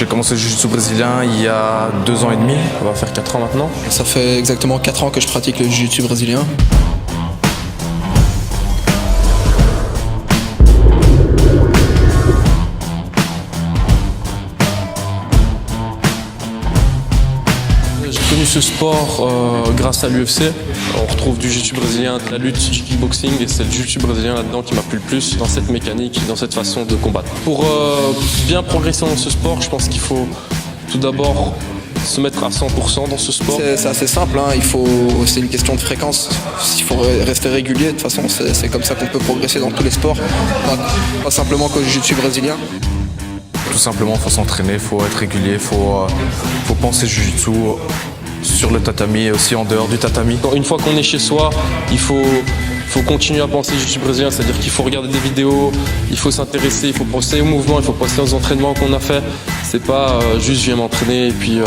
J'ai commencé le jiu-jitsu brésilien il y a 2 ans et demi, on va faire 4 ans maintenant. Ça fait exactement 4 ans que je pratique le jiu-jitsu brésilien. J'ai connu ce sport grâce à l'UFC. On retrouve du jiu-jitsu brésilien, de la lutte, du kickboxing, et c'est le jiu-jitsu brésilien là-dedans qui m'a plu le plus dans cette mécanique, dans cette façon de combattre. Pour bien progresser dans ce sport, je pense qu'il faut tout d'abord se mettre à 100% dans ce sport. C'est assez simple, hein. C'est une question de fréquence. Il faut rester régulier. De toute façon, c'est comme ça qu'on peut progresser dans tous les sports, pas simplement qu'au jiu-jitsu brésilien. Tout simplement, il faut s'entraîner, il faut être régulier, il faut penser jiu-jitsu sur le tatami et aussi en dehors du tatami. Une fois qu'on est chez soi, il faut continuer à penser jiu-jitsu brésilien, c'est-à-dire qu'il faut regarder des vidéos, il faut s'intéresser, il faut penser au mouvement, il faut penser aux entraînements qu'on a fait. C'est pas juste je viens m'entraîner et puis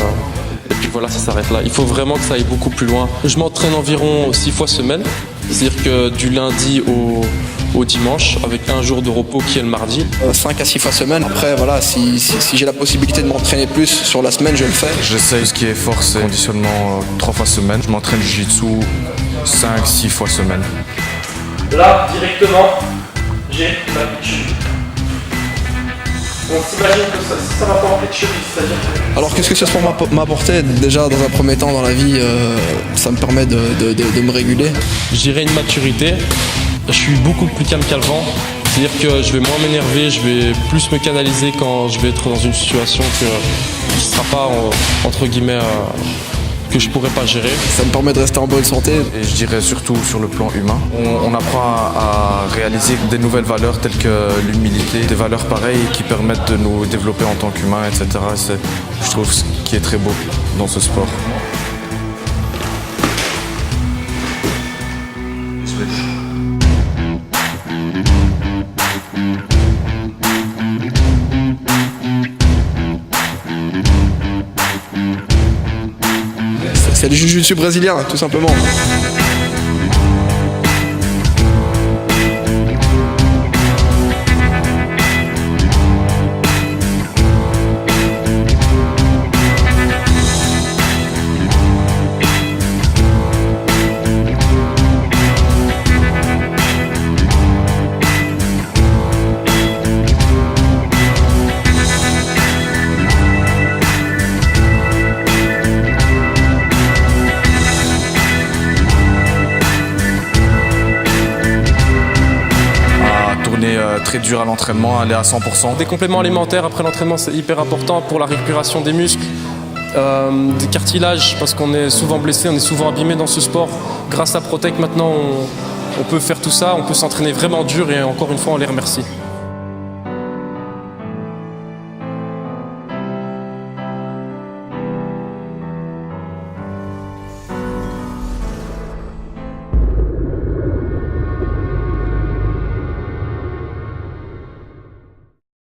voilà, ça s'arrête là. Il faut vraiment que ça aille beaucoup plus loin. Je m'entraîne environ 6 fois semaine, c'est-à-dire que du lundi au dimanche, avec un jour de repos qui est le mardi. 5 à 6 fois semaine. Après, voilà, si j'ai la possibilité de m'entraîner plus sur la semaine, je le fais. J'essaye ce qui est force et conditionnement 3 fois semaine. Je m'entraîne jiu-jitsu 5-6 fois semaine. Là, directement, j'ai ma petite cheville. On s'imagine que ça va pas rentrer de cheville, c'est-à-dire que... Alors qu'est-ce que ce sport m'a apporté? Déjà, dans un premier temps dans la vie, ça me permet de me réguler. Je dirais une maturité. Je suis beaucoup plus calme qu'avant. C'est-à-dire que je vais moins m'énerver, je vais plus me canaliser quand je vais être dans une situation qui ne sera pas, entre guillemets, que je pourrais pas gérer. Ça me permet de rester en bonne santé. Et je dirais surtout sur le plan humain. On apprend à réaliser des nouvelles valeurs telles que l'humilité, des valeurs pareilles qui permettent de nous développer en tant qu'humains, etc. C'est, je trouve, ce qui est très beau dans ce sport. C'est le jiu-jitsu brésilien, tout simplement. Très dur à l'entraînement, aller à 100%. Des compléments alimentaires après l'entraînement, c'est hyper important pour la récupération des muscles, des cartilages, parce qu'on est souvent blessé, on est souvent abîmé dans ce sport. Grâce à Protec, maintenant, on peut faire tout ça, on peut s'entraîner vraiment dur et encore une fois, on les remercie.